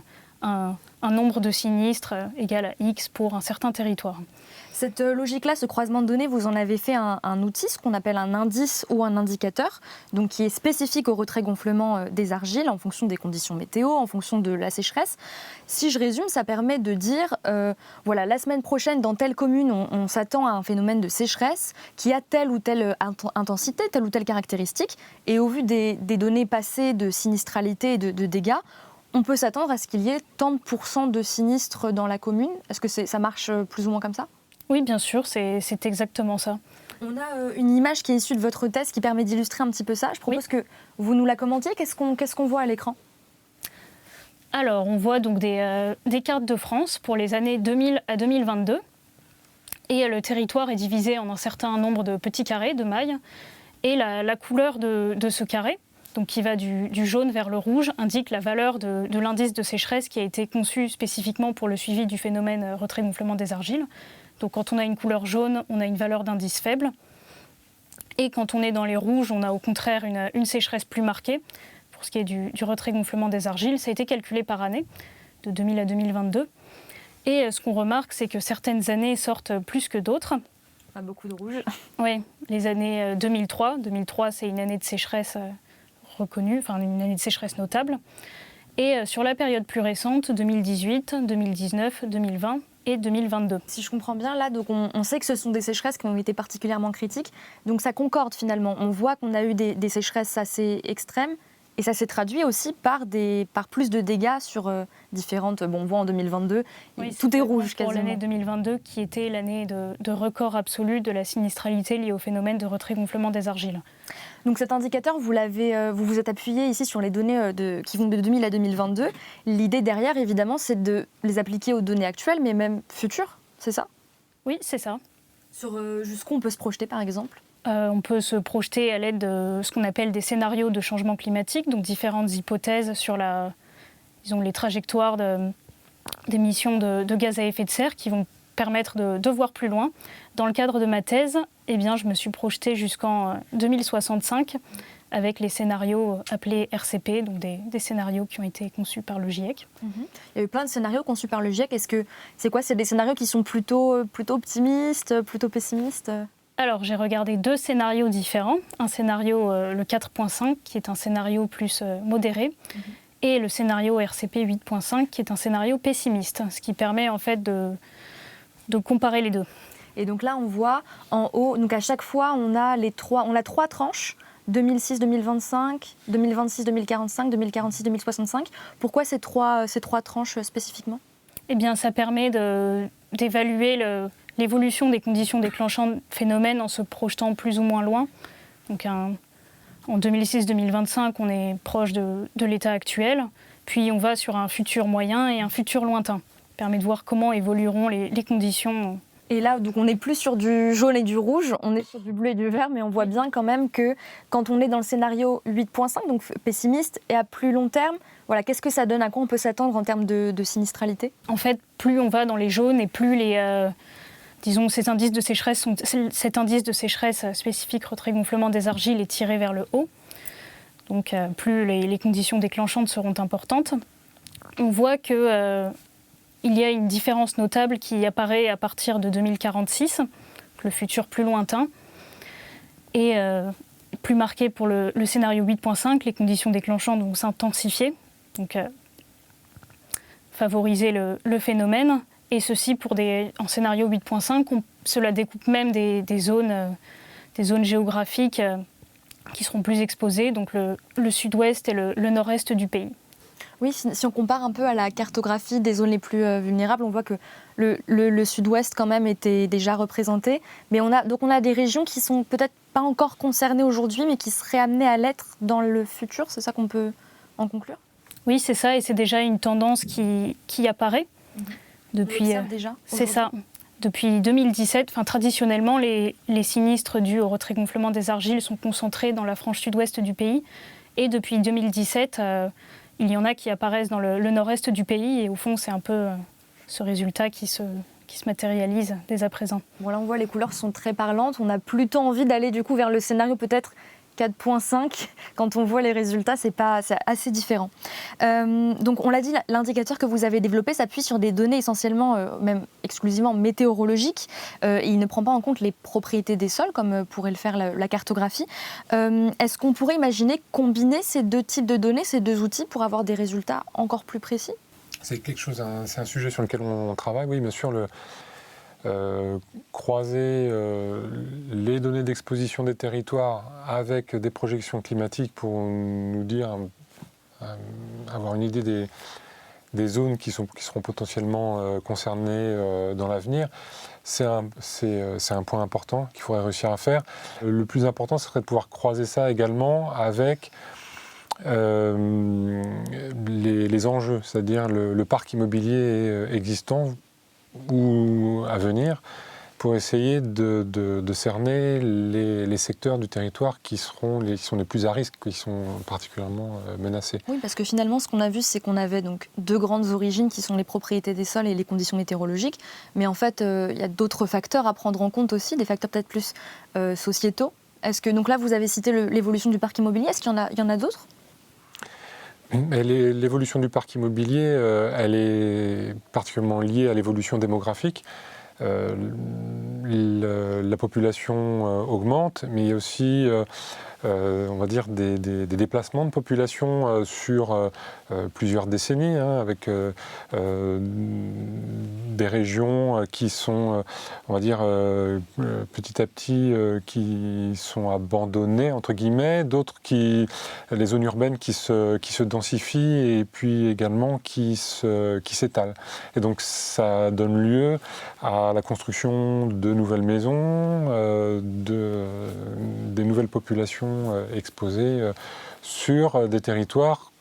un nombre de sinistres égal à X pour un certain territoire. Cette logique-là, ce croisement de données, vous en avez fait un outil, ce qu'on appelle un indice ou un indicateur, donc qui est spécifique au retrait-gonflement des argiles en fonction des conditions météo, en fonction de la sécheresse. Si je résume, ça permet de dire, voilà, la semaine prochaine, dans telle commune, on s'attend à un phénomène de sécheresse qui a telle ou telle intensité, telle ou telle caractéristique, et au vu des données passées de sinistralité et de dégâts, on peut s'attendre à ce qu'il y ait tant de pourcents de sinistres dans la commune. Est-ce que ça marche plus ou moins comme ça ? Oui, bien sûr, c'est exactement ça. On a une image qui est issue de votre thèse qui permet d'illustrer un petit peu ça. Je propose que vous nous la commentiez. Qu'est-ce qu'on voit à l'écran ? Alors, on voit donc des cartes de France pour les années 2000 à 2022. Et le territoire est divisé en un certain nombre de petits carrés, de mailles. Et la couleur de ce carré, donc qui va du jaune vers le rouge, indique la valeur de l'indice de sécheresse qui a été conçu spécifiquement pour le suivi du phénomène retrait-gonflement des argiles. Donc quand on a une couleur jaune, on a une valeur d'indice faible. Et quand on est dans les rouges, on a au contraire une sécheresse plus marquée. Pour ce qui est du retrait-gonflement des argiles, ça a été calculé par année, de 2000 à 2022. Et ce qu'on remarque, c'est que certaines années sortent plus que d'autres. Pas beaucoup de rouge. Oui, les années 2003. 2003, c'est une année de sécheresse reconnue, enfin une année de sécheresse notable. Et sur la période plus récente, 2018, 2019, 2020, et 2022. Si je comprends bien, là, donc on sait que ce sont des sécheresses qui ont été particulièrement critiques. Donc ça concorde finalement. On voit qu'on a eu des sécheresses assez extrêmes. Et ça s'est traduit aussi par plus de dégâts sur différentes... Bon, on voit en 2022, oui, tout est rouge pour quasiment. L'année 2022, qui était l'année de record absolu de la sinistralité liée au phénomène de retrait-gonflement des argiles. Donc cet indicateur, vous vous êtes appuyé ici sur les données qui vont de 2000 à 2022. L'idée derrière, évidemment, c'est de les appliquer aux données actuelles, mais même futures, c'est ça? Oui, c'est ça. Sur jusqu'où on peut se projeter, par exemple? On peut se projeter à l'aide de ce qu'on appelle des scénarios de changement climatique, donc différentes hypothèses sur les trajectoires d'émissions de gaz à effet de serre qui vont permettre de voir plus loin. Dans le cadre de ma thèse, je me suis projetée jusqu'en 2065 avec les scénarios appelés RCP, donc des scénarios qui ont été conçus par le GIEC. Il y a eu plein de scénarios conçus par le GIEC. C'est des scénarios qui sont plutôt optimistes, plutôt pessimistes? Alors, j'ai regardé 2 scénarios différents. Un scénario, le 4.5, qui est un scénario plus modéré, et le scénario RCP 8.5, qui est un scénario pessimiste, ce qui permet en fait de comparer les deux. Et donc là, on voit en haut, donc à chaque fois, on a 3 tranches, 2006-2025, 2026-2045, 2046-2065. Pourquoi ces trois tranches spécifiquement? Eh bien, ça permet d'évaluer l'évolution des conditions déclenchant le phénomène en se projetant plus ou moins loin. Donc en 2006-2025, on est proche de l'état actuel, puis on va sur un futur moyen et un futur lointain. Ça permet de voir comment évolueront les conditions. Et là, donc on n'est plus sur du jaune et du rouge, on est sur du bleu et du vert, mais on voit bien quand même que quand on est dans le scénario 8.5, donc pessimiste, et à plus long terme, voilà, qu'est-ce que ça donne? À quoi on peut s'attendre en termes de sinistralité? En fait, plus on va dans les jaunes et plus cet indice de sécheresse spécifique retrait-gonflement des argiles est tiré vers le haut. Donc plus les conditions déclenchantes seront importantes. On voit que il y a une différence notable qui apparaît à partir de 2046, le futur plus lointain, et plus marqué pour le scénario 8.5, les conditions déclenchantes vont s'intensifier, donc favoriser le phénomène. Et ceci en scénario 8.5, cela découpe même des zones géographiques qui seront plus exposées, donc le sud-ouest et le nord-est du pays. Oui, si on compare un peu à la cartographie des zones les plus vulnérables, on voit que le sud-ouest quand même était déjà représenté. Mais on a des régions qui sont peut-être pas encore concernées aujourd'hui, mais qui seraient amenées à l'être dans le futur. C'est ça qu'on peut en conclure? Oui, c'est ça, et c'est déjà une tendance qui apparaît. Depuis, déjà c'est ça. Depuis 2017, traditionnellement, les sinistres dus au retrait-gonflement des argiles sont concentrés dans la frange sud-ouest du pays. Et depuis 2017, il y en a qui apparaissent dans le nord-est du pays. Et au fond, c'est un peu ce résultat qui se matérialise dès à présent. Bon, là, on voit les couleurs sont très parlantes. On a plutôt envie d'aller du coup vers le scénario peut-être 4.5, quand on voit les résultats, c'est assez différent. Donc on l'a dit, l'indicateur que vous avez développé s'appuie sur des données essentiellement, même exclusivement météorologiques, et il ne prend pas en compte les propriétés des sols, comme pourrait le faire la cartographie. Est-ce qu'on pourrait imaginer combiner ces 2 types de données, ces 2 outils, pour avoir des résultats encore plus précis? C'est un sujet sur lequel on travaille, oui, bien sûr. Croiser les données d'exposition des territoires avec des projections climatiques pour nous dire, avoir une idée des zones qui seront potentiellement concernées dans l'avenir, c'est un point important qu'il faudrait réussir à faire. Le plus important serait de pouvoir croiser ça également avec les enjeux, c'est-à-dire le parc immobilier existant ou à venir, pour essayer de cerner les secteurs du territoire qui sont les plus à risque, qui sont particulièrement menacés. Oui, parce que finalement, ce qu'on a vu, c'est qu'on avait donc 2 grandes origines qui sont les propriétés des sols et les conditions météorologiques. Mais en fait, il y a d'autres facteurs à prendre en compte aussi, des facteurs peut-être plus sociétaux. Donc là, vous avez cité l'évolution du parc immobilier. Est-ce qu'il y en a d'autres ? L'évolution du parc immobilier, elle est particulièrement liée à l'évolution démographique. La population augmente, mais il y a aussi on va dire des déplacements de population sur plusieurs décennies, hein, avec des régions qui sont, on va dire, petit à petit, qui sont abandonnées, entre guillemets, d'autres les zones urbaines qui se densifient et puis également qui s'étalent. Et donc ça donne lieu à la construction de nouvelles maisons, des nouvelles populations exposées sur des territoires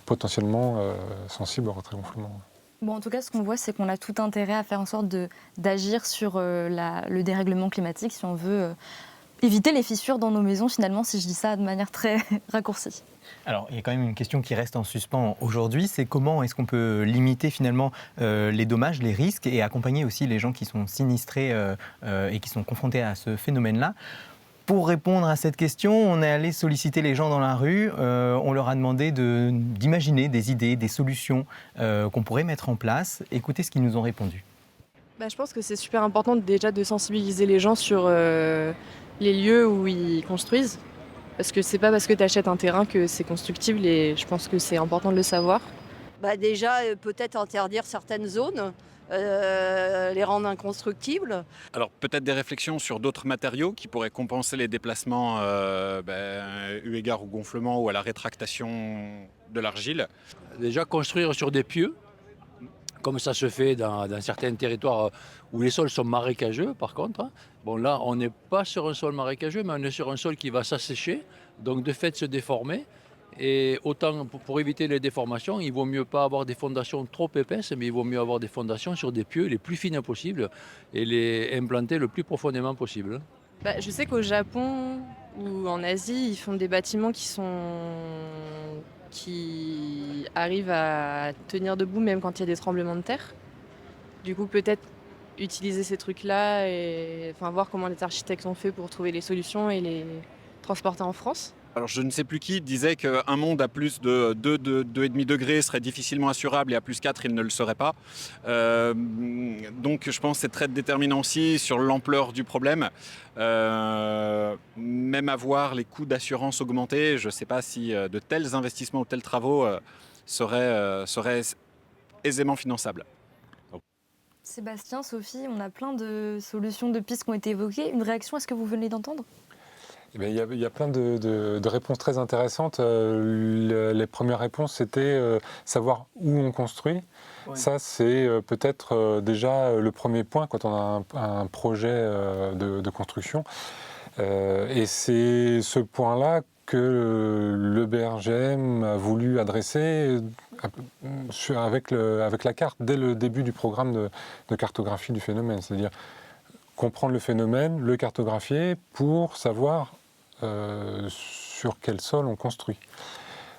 potentiellement sensibles au retrait-gonflement. Bon, en tout cas, ce qu'on voit, c'est qu'on a tout intérêt à faire en sorte d'agir sur le dérèglement climatique si on veut éviter les fissures dans nos maisons, finalement, si je dis ça de manière très raccourcie. Alors, il y a quand même une question qui reste en suspens aujourd'hui, c'est comment est-ce qu'on peut limiter finalement les dommages, les risques et accompagner aussi les gens qui sont sinistrés et qui sont confrontés à ce phénomène-là. Pour répondre à cette question, on est allé solliciter les gens dans la rue, on leur a demandé d'imaginer des idées, des solutions qu'on pourrait mettre en place. Écoutez ce qu'ils nous ont répondu. Je pense que c'est super important déjà de sensibiliser les gens sur les lieux où ils construisent. Parce que c'est pas parce que tu achètes un terrain que c'est constructible et je pense que c'est important de le savoir. Déjà, peut-être interdire certaines zones, les rendre inconstructibles. Alors peut-être des réflexions sur d'autres matériaux qui pourraient compenser les déplacements eu égard au gonflement ou à la rétractation de l'argile. Déjà construire sur des pieux, comme ça se fait dans certains territoires où les sols sont marécageux par contre. Bon là on n'est pas sur un sol marécageux mais on est sur un sol qui va s'assécher, donc de fait se déformer. Et autant pour éviter les déformations, il vaut mieux pas avoir des fondations trop épaisses, mais il vaut mieux avoir des fondations sur des pieux les plus fines possibles et les implanter le plus profondément possible. Je sais qu'au Japon ou en Asie, ils font des bâtiments qui arrivent à tenir debout même quand il y a des tremblements de terre. Du coup, peut-être utiliser ces trucs-là et voir comment les architectes ont fait pour trouver les solutions et les transporter en France. Alors je ne sais plus qui disait qu'un monde à plus de 2,5 degrés serait difficilement assurable et à plus 4 il ne le serait pas. Donc je pense que c'est très déterminant aussi sur l'ampleur du problème. Même à voir les coûts d'assurance augmenter, je ne sais pas si de tels investissements ou tels travaux seraient aisément finançables. Sébastien, Sophie, on a plein de solutions, de pistes qui ont été évoquées. Une réaction à ce que vous venez d'entendre ? Il y a plein de réponses très intéressantes. Les premières réponses, c'était savoir où on construit. Ouais. Ça, c'est peut-être déjà le premier point quand on a un projet de construction. Et c'est ce point-là que le BRGM a voulu adresser avec la carte dès le début du programme de cartographie du phénomène. C'est-à-dire comprendre le phénomène, le cartographier pour savoir sur quel sol on construit.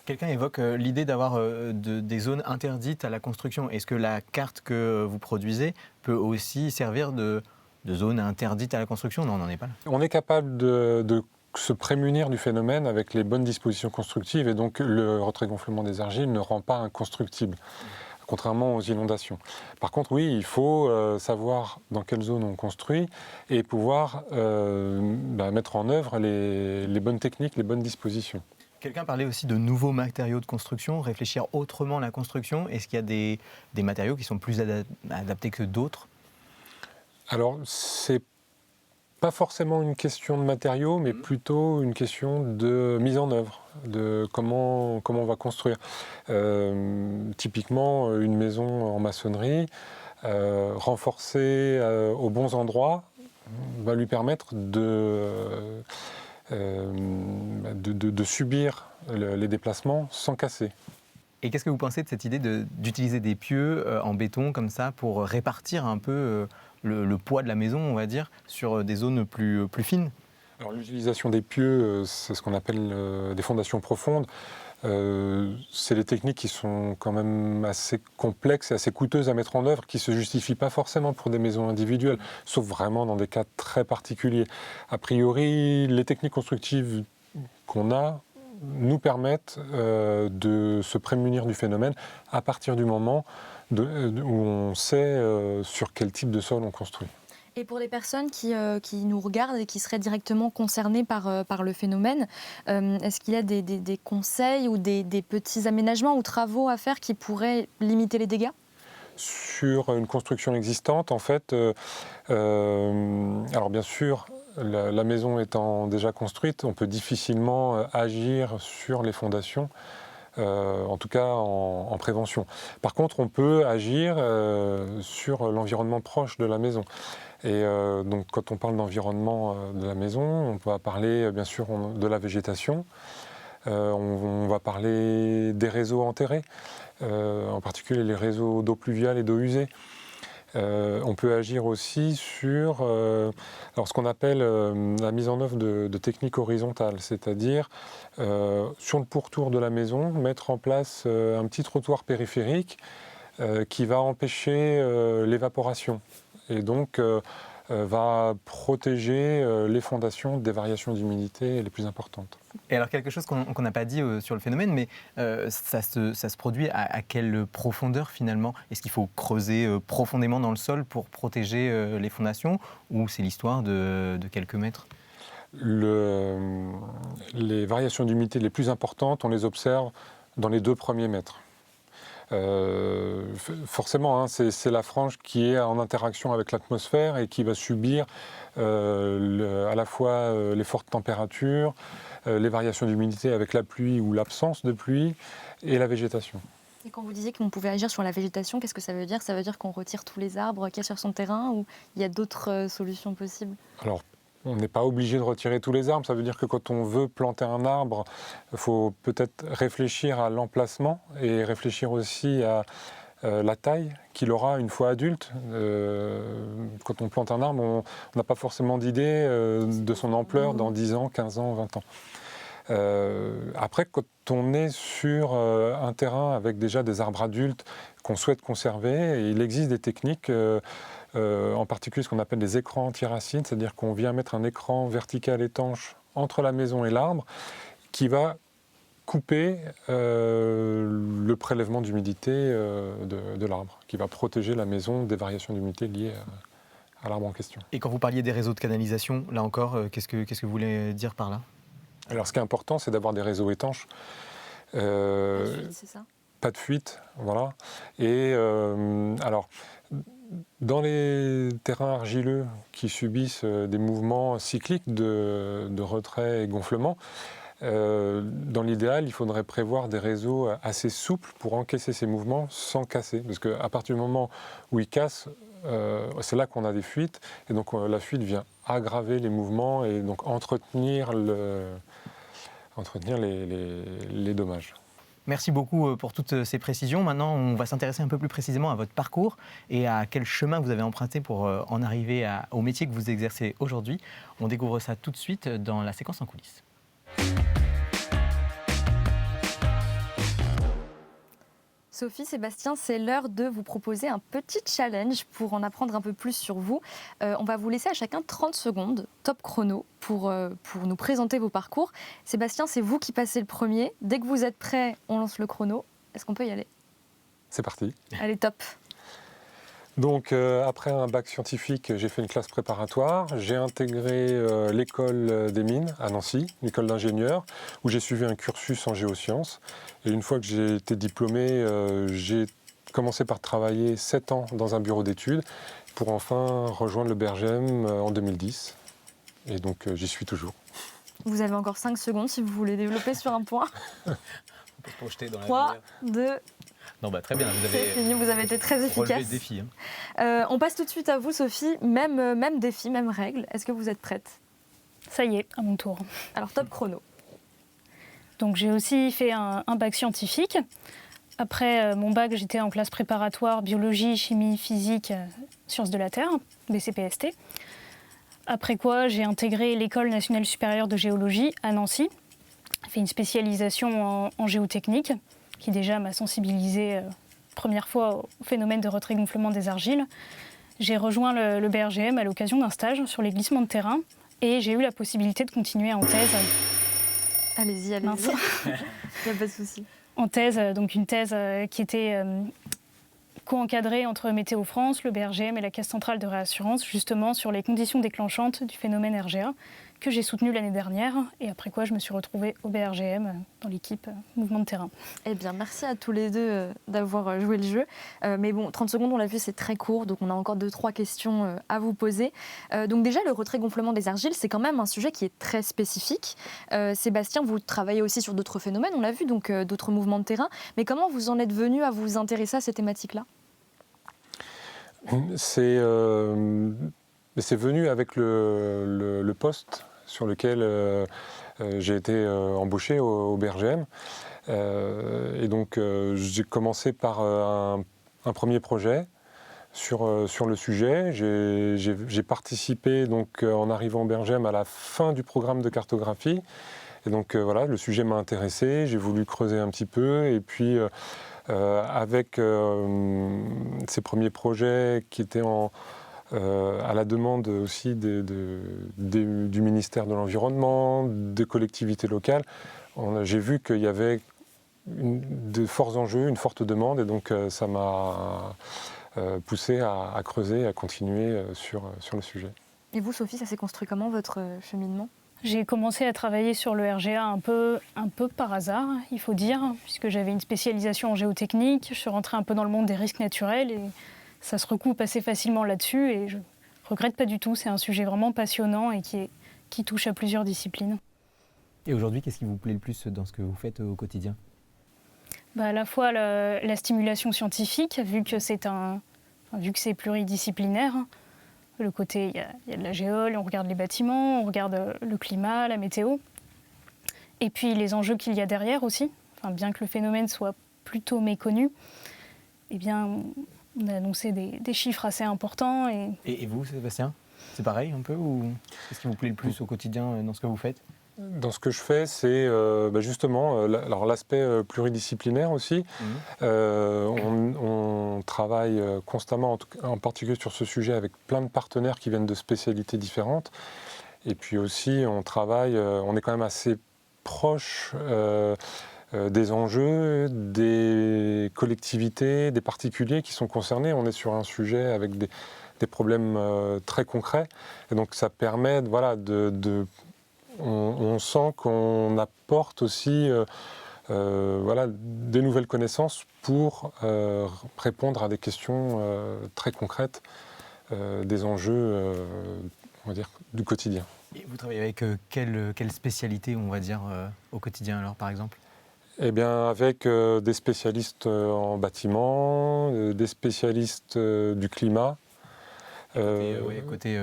Quelqu'un évoque l'idée d'avoir des zones interdites à la construction. Est-ce que la carte que vous produisez peut aussi servir de zones interdites à la construction ? Non, on n'en est pas là. On est capable de se prémunir du phénomène avec les bonnes dispositions constructives et donc le retrait-gonflement des argiles ne rend pas inconstructible. Contrairement aux inondations. Par contre, oui, il faut savoir dans quelle zone on construit et pouvoir mettre en œuvre les bonnes techniques, les bonnes dispositions. Quelqu'un parlait aussi de nouveaux matériaux de construction, réfléchir autrement la construction. Est-ce qu'il y a des matériaux qui sont plus adaptés que d'autres ? Alors, c'est pas forcément une question de matériaux, mais plutôt une question de mise en œuvre, de comment on va construire. Typiquement, une maison en maçonnerie, renforcée aux bons endroits, va lui permettre de subir les déplacements sans casser. Et qu'est-ce que vous pensez de cette idée d'utiliser des pieux en béton comme ça pour répartir un peu le poids de la maison, on va dire, sur des zones plus fines ? Alors l'utilisation des pieux, c'est ce qu'on appelle des fondations profondes. C'est des techniques qui sont quand même assez complexes et assez coûteuses à mettre en œuvre, qui ne se justifient pas forcément pour des maisons individuelles, sauf vraiment dans des cas très particuliers. A priori, les techniques constructives qu'on a nous permettent de se prémunir du phénomène à partir du moment où on sait sur quel type de sol on construit. Et pour les personnes qui nous regardent et qui seraient directement concernées par le phénomène, est-ce qu'il y a des conseils ou des petits aménagements ou travaux à faire qui pourraient limiter les dégâts ? Sur une construction existante, en fait, alors bien sûr, la maison étant déjà construite, on peut difficilement agir sur les fondations, en tout cas en prévention. Par contre, on peut agir sur l'environnement proche de la maison. Et donc, quand on parle d'environnement de la maison, on va parler bien sûr de la végétation, on va parler des réseaux enterrés, en particulier les réseaux d'eau pluviale et d'eau usée. On peut agir aussi sur ce qu'on appelle la mise en œuvre de techniques horizontales, c'est-à-dire sur le pourtour de la maison, mettre en place un petit trottoir périphérique qui va empêcher l'évaporation et donc va protéger les fondations des variations d'humidité les plus importantes. Et alors quelque chose qu'on n'a pas dit sur le phénomène, mais ça se produit à quelle profondeur finalement ? Est-ce qu'il faut creuser profondément dans le sol pour protéger les fondations ou c'est l'histoire de quelques mètres ? Les variations d'humidité les plus importantes, on les observe dans les 2 premiers mètres. Forcément, c'est la frange qui est en interaction avec l'atmosphère et qui va subir à la fois les fortes températures, les variations d'humidité avec la pluie ou l'absence de pluie et la végétation. Et quand vous disiez qu'on pouvait agir sur la végétation, qu'est-ce que ça veut dire ? Ça veut dire qu'on retire tous les arbres qu'il y a sur son terrain ou il y a d'autres solutions possibles ? Alors, on n'est pas obligé de retirer tous les arbres. Ça veut dire que quand on veut planter un arbre, il faut peut-être réfléchir à l'emplacement et réfléchir aussi à la taille qu'il aura une fois adulte. Quand on plante un arbre, on n'a pas forcément d'idée de son ampleur dans 10 ans, 15 ans, 20 ans. Après, quand on est sur un terrain avec déjà des arbres adultes qu'on souhaite conserver, il existe des techniques, en particulier ce qu'on appelle des écrans anti-racines, c'est-à-dire qu'on vient mettre un écran vertical étanche entre la maison et l'arbre qui va couper le prélèvement d'humidité de l'arbre, qui va protéger la maison des variations d'humidité liées à l'arbre en question. Et quand vous parliez des réseaux de canalisation, là encore, qu'est-ce que vous voulez dire par là ? Alors ce qui est important, c'est d'avoir des réseaux étanches. C'est ça ? Pas de fuite, voilà. Et alors, dans les terrains argileux qui subissent des mouvements cycliques de retrait et gonflement, dans l'idéal, il faudrait prévoir des réseaux assez souples pour encaisser ces mouvements sans casser. Parce qu'à partir du moment où ils cassent, c'est là qu'on a des fuites. Et donc la fuite vient aggraver les mouvements et donc entretenir les dommages. Merci beaucoup pour toutes ces précisions. Maintenant, on va s'intéresser un peu plus précisément à votre parcours et à quel chemin vous avez emprunté pour en arriver au métier que vous exercez aujourd'hui. On découvre ça tout de suite dans la séquence en coulisses. Sophie, Sébastien, c'est l'heure de vous proposer un petit challenge pour en apprendre un peu plus sur vous. On va vous laisser à chacun 30 secondes, top chrono, pour nous présenter vos parcours. Sébastien, c'est vous qui passez le premier. Dès que vous êtes prêt, on lance le chrono. Est-ce qu'on peut y aller ? C'est parti. Allez, top. Donc après un bac scientifique, j'ai fait une classe préparatoire. J'ai intégré l'école des mines à Nancy, l'école d'ingénieurs, où j'ai suivi un cursus en géosciences. Et une fois que j'ai été diplômé, j'ai commencé par travailler 7 ans dans un bureau d'études pour enfin rejoindre le BRGM en 2010. Et donc j'y suis toujours. Vous avez encore 5 secondes si vous voulez développer sur un point. On peut se projeter dans 3, 2... Non, très bien, vous C'est fini, vous avez été très efficace. relevé le défi. Hein. On passe tout de suite à vous, Sophie. Même défi, même règle. Est-ce que vous êtes prête ? Ça y est, à mon tour. Alors, top chrono. Donc j'ai aussi fait un bac scientifique. Après mon bac, j'étais en classe préparatoire biologie, chimie, physique, sciences de la Terre, BCPST. Après quoi, j'ai intégré l'École nationale supérieure de géologie à Nancy. J'ai fait une spécialisation en géotechnique, qui déjà m'a sensibilisée première fois au phénomène de retrait-gonflement des argiles. J'ai rejoint le BRGM à l'occasion d'un stage sur les glissements de terrain et j'ai eu la possibilité de continuer en thèse. Allez-y, il n'y a pas de souci. En thèse, donc une thèse qui était co-encadré entre Météo France, le BRGM et la Caisse centrale de réassurance, justement sur les conditions déclenchantes du phénomène RGA, que j'ai soutenu l'année dernière, et après quoi je me suis retrouvée au BRGM dans l'équipe Mouvement de terrain. Eh bien, merci à tous les deux d'avoir joué le jeu. Mais bon, 30 secondes, on l'a vu, c'est très court, donc on a encore 2-3 questions à vous poser. Donc déjà, le retrait-gonflement des argiles, c'est quand même un sujet qui est très spécifique. Sébastien, vous travaillez aussi sur d'autres phénomènes, on l'a vu, donc d'autres mouvements de terrain. Mais comment vous en êtes venu à vous intéresser à ces thématiques-là ? C'est venu avec le poste sur lequel j'ai été embauché au BRGM. Et donc j'ai commencé par un premier projet sur le sujet. J'ai participé donc, en arrivant au BRGM à la fin du programme de cartographie. Et donc voilà, le sujet m'a intéressé, j'ai voulu creuser un petit peu. Et puis avec ces premiers projets qui étaient à la demande aussi du ministère de l'Environnement, des collectivités locales, j'ai vu qu'il y avait de forts enjeux, une forte demande, et donc ça m'a poussé à creuser, à continuer sur le sujet. Et vous, Sophie, ça s'est construit comment, votre cheminement ? J'ai commencé à travailler sur le RGA un peu par hasard, il faut dire, puisque j'avais une spécialisation en géotechnique, je suis rentrée un peu dans le monde des risques naturels, et ça se recoupe assez facilement là-dessus, et je ne regrette pas du tout. C'est un sujet vraiment passionnant et qui touche à plusieurs disciplines. Et aujourd'hui, qu'est-ce qui vous plaît le plus dans ce que vous faites au quotidien ? À la fois la stimulation scientifique, vu que c'est pluridisciplinaire. Le côté, il y a de la géole, on regarde les bâtiments, on regarde le climat, la météo. Et puis les enjeux qu'il y a derrière aussi. Bien que le phénomène soit plutôt méconnu, eh bien, on a annoncé des chiffres assez importants. Et vous, Sébastien, c'est pareil un peu, ou qu'est-ce qui vous plaît le plus au quotidien dans ce que vous faites ? Dans ce que je fais, c'est justement l'aspect pluridisciplinaire aussi. On travaille constamment, en particulier sur ce sujet, avec plein de partenaires qui viennent de spécialités différentes. Et puis aussi, on est quand même assez proche des enjeux, des collectivités, des particuliers qui sont concernés. On est sur un sujet avec des problèmes très concrets. Et donc ça permet on sent qu'on apporte aussi des nouvelles connaissances pour répondre à des questions très concrètes, des enjeux on va dire, du quotidien. Et vous travaillez avec quelle spécialité, on va dire, au quotidien alors, par exemple ? Eh bien, avec des spécialistes en bâtiment, des spécialistes du climat. Côté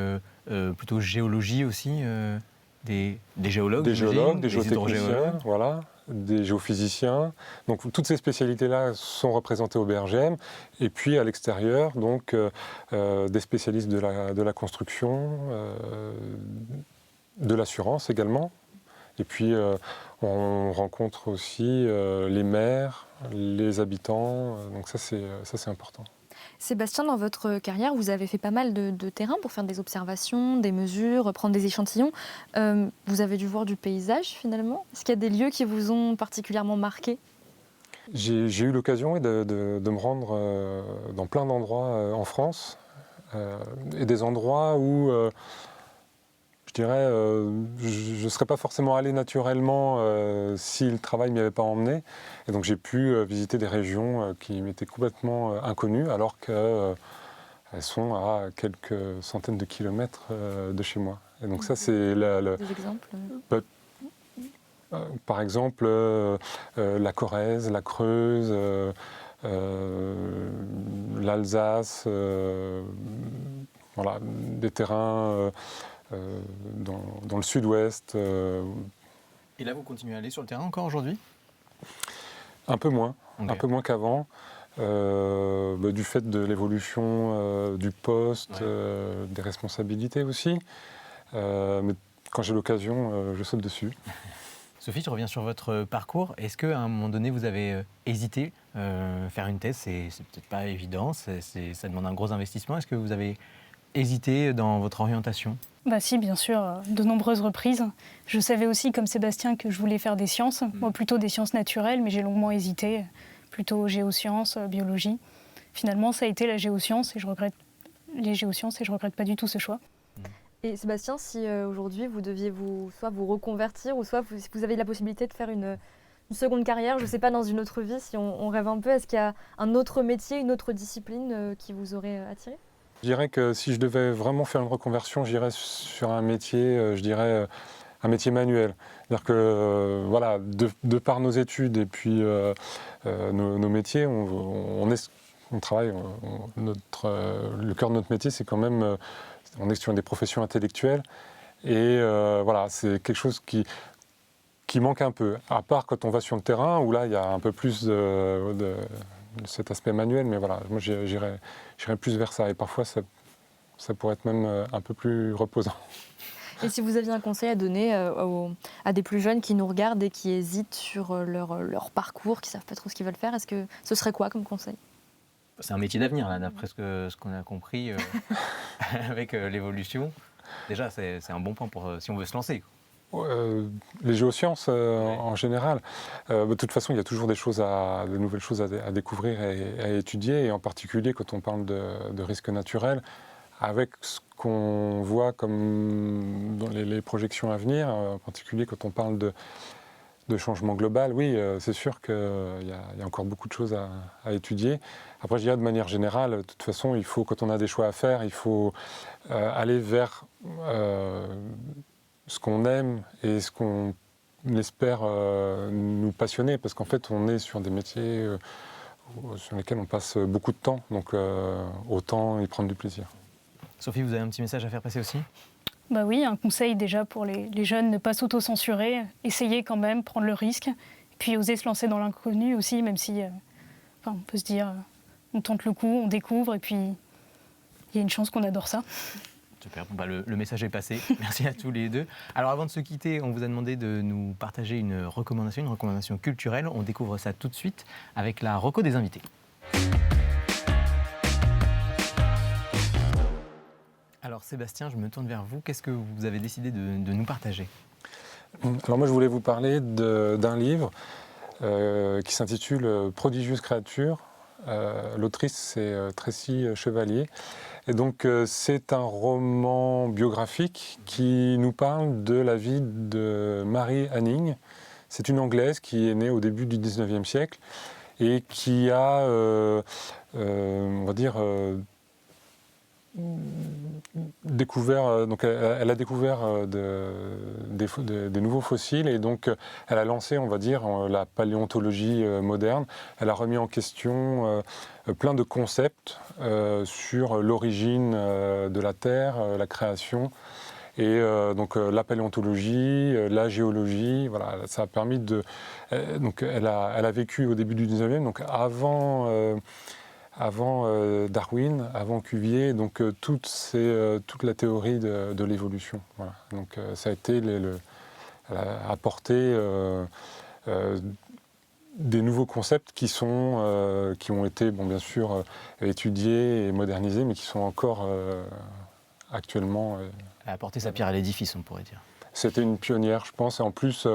plutôt géologie aussi des géologues, des géotechniciens, voilà, des géophysiciens. Donc toutes ces spécialités-là sont représentées au BRGM. Et puis à l'extérieur, donc des spécialistes de la construction, de l'assurance également. Et puis on rencontre aussi les maires, les habitants. Donc ça c'est important. Sébastien, dans votre carrière, vous avez fait pas mal de terrain pour faire des observations, des mesures, prendre des échantillons. Vous avez dû voir du paysage finalement. Est-ce qu'il y a des lieux qui vous ont particulièrement marqué ? J'ai eu l'occasion de me rendre dans plein d'endroits en France, et des endroits où je dirais je ne serais pas forcément allé naturellement si le travail ne m'y avait pas emmené. Et donc j'ai pu visiter des régions qui m'étaient complètement inconnues, alors qu'elles sont à quelques centaines de kilomètres de chez moi. Et donc ça c'est des exemples par exemple la Corrèze, la Creuse, l'Alsace, voilà, des terrains dans le sud-ouest. Et là, vous continuez à aller sur le terrain encore aujourd'hui ? Un peu moins, okay. Un peu moins qu'avant, du fait de l'évolution du poste, des responsabilités aussi. Mais quand j'ai l'occasion, je saute dessus. Sophie, je reviens sur votre parcours. Est-ce qu'à un moment donné, vous avez hésité faire une thèse ? C'est peut-être pas évident, ça demande un gros investissement. Est-ce que vous avez hésité dans votre orientation ? Si, bien sûr, de nombreuses reprises. Je savais aussi, comme Sébastien, que je voulais faire des sciences, moi plutôt des sciences naturelles, mais j'ai longuement hésité, plutôt géosciences, biologie. finalement, ça a été la géoscience et je regrette pas du tout ce choix. Et Sébastien, si aujourd'hui vous deviez soit vous reconvertir ou soit si vous avez la possibilité de faire une seconde carrière, je ne sais pas, dans une autre vie, si on rêve un peu, est-ce qu'il y a un autre métier, une autre discipline qui vous aurait attiré ? Je dirais que si je devais vraiment faire une reconversion, j'irais sur un métier, je dirais un métier manuel. C'est-à-dire que voilà, de par nos études et puis nos métiers, on travaille, le cœur de notre métier, c'est quand même, on est sur des professions intellectuelles et voilà, c'est quelque chose qui manque un peu, à part quand on va sur le terrain, où là, il y a un peu plus de cet aspect manuel, mais voilà, moi, j'irais plus vers ça, et parfois, ça pourrait être même un peu plus reposant. Et si vous aviez un conseil à donner à des plus jeunes qui nous regardent et qui hésitent sur leur parcours, qui ne savent pas trop ce qu'ils veulent faire, est-ce que ce serait quoi comme conseil ? C'est un métier d'avenir, là, d'après ce qu'on a compris avec l'évolution. Déjà, c'est un bon point si on veut se lancer. Les géosciences en général. De toute façon, il y a toujours de nouvelles choses à découvrir et à étudier, et en particulier quand on parle de risques naturels, avec ce qu'on voit comme dans les projections à venir, en particulier quand on parle de changement global. Oui, c'est sûr qu'il y a encore beaucoup de choses à étudier. Après, je dirais de manière générale, de toute façon, quand on a des choix à faire, il faut aller vers ce qu'on aime et ce qu'on espère nous passionner, parce qu'en fait on est sur des métiers sur lesquels on passe beaucoup de temps, donc autant y prendre du plaisir. Sophie, vous avez un petit message à faire passer aussi ? Bah oui, un conseil déjà pour les jeunes, ne pas s'auto-censurer, essayer quand même, prendre le risque, et puis oser se lancer dans l'inconnu aussi, même si on peut se dire, on tente le coup, on découvre, et puis il y a une chance qu'on adore ça. Super, le message est passé. Merci à tous les deux. Alors avant de se quitter, on vous a demandé de nous partager une recommandation culturelle. On découvre ça tout de suite avec la reco des invités. Alors Sébastien, je me tourne vers vous. Qu'est-ce que vous avez décidé de nous partager ? Alors moi je voulais vous parler d'un livre qui s'intitule « Prodigieuse créature ». L'autrice c'est Tracy Chevalier. Et donc c'est un roman biographique qui nous parle de la vie de Mary Anning. C'est une Anglaise qui est née au début du 19e siècle et qui a, on va dire, découvert, donc elle a découvert des nouveaux fossiles, et donc elle a lancé, on va dire, la paléontologie moderne. Elle a remis en question plein de concepts sur l'origine de la Terre, la création, et donc la paléontologie, la géologie. Voilà, ça a permis de. Donc elle a vécu au début du 19e, donc avant Darwin, avant Cuvier, donc toute la théorie de l'évolution. Voilà. Donc ça a été elle a apporté des nouveaux concepts qui ont été, bon, bien sûr, étudiés et modernisés, mais qui sont encore actuellement. Elle a apporté sa pierre à l'édifice, on pourrait dire. C'était une pionnière, je pense, et en plus,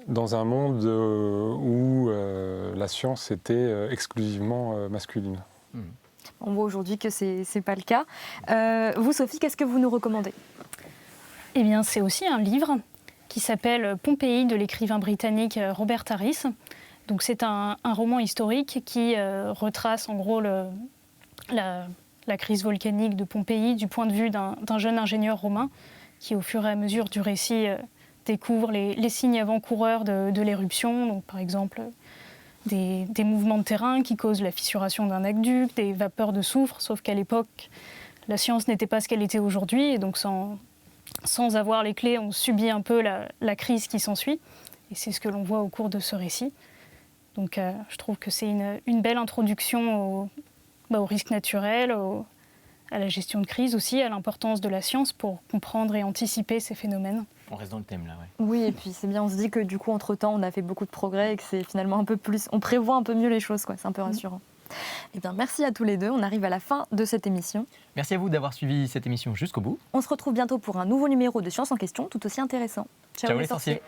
dans un monde où la science était exclusivement masculine. On voit aujourd'hui que ce n'est pas le cas. Vous, Sophie, qu'est-ce que vous nous recommandez ? Eh bien, c'est aussi un livre qui s'appelle « Pompéi » de l'écrivain britannique Robert Harris. Donc, c'est un roman historique qui retrace en gros la crise volcanique de Pompéi du point de vue d'un jeune ingénieur romain qui, au fur et à mesure du récit, découvre les signes avant-coureurs de l'éruption. Donc, par exemple, des mouvements de terrain qui causent la fissuration d'un aqueduc, des vapeurs de soufre, sauf qu'à l'époque, la science n'était pas ce qu'elle était aujourd'hui, et donc sans avoir les clés, on subit un peu la crise qui s'ensuit. Et c'est ce que l'on voit au cours de ce récit. Donc je trouve que c'est une belle introduction au risque naturel, à la gestion de crise aussi, à l'importance de la science pour comprendre et anticiper ces phénomènes. On reste dans le thème là, ouais. Oui, et puis c'est bien, on se dit que du coup, entre-temps, on a fait beaucoup de progrès et que c'est finalement un peu plus... On prévoit un peu mieux les choses, quoi. C'est un peu rassurant. Eh bien, merci à tous les deux. On arrive à la fin de cette émission. Merci à vous d'avoir suivi cette émission jusqu'au bout. On se retrouve bientôt pour un nouveau numéro de Science en question, tout aussi intéressant. Ciao les sorciers.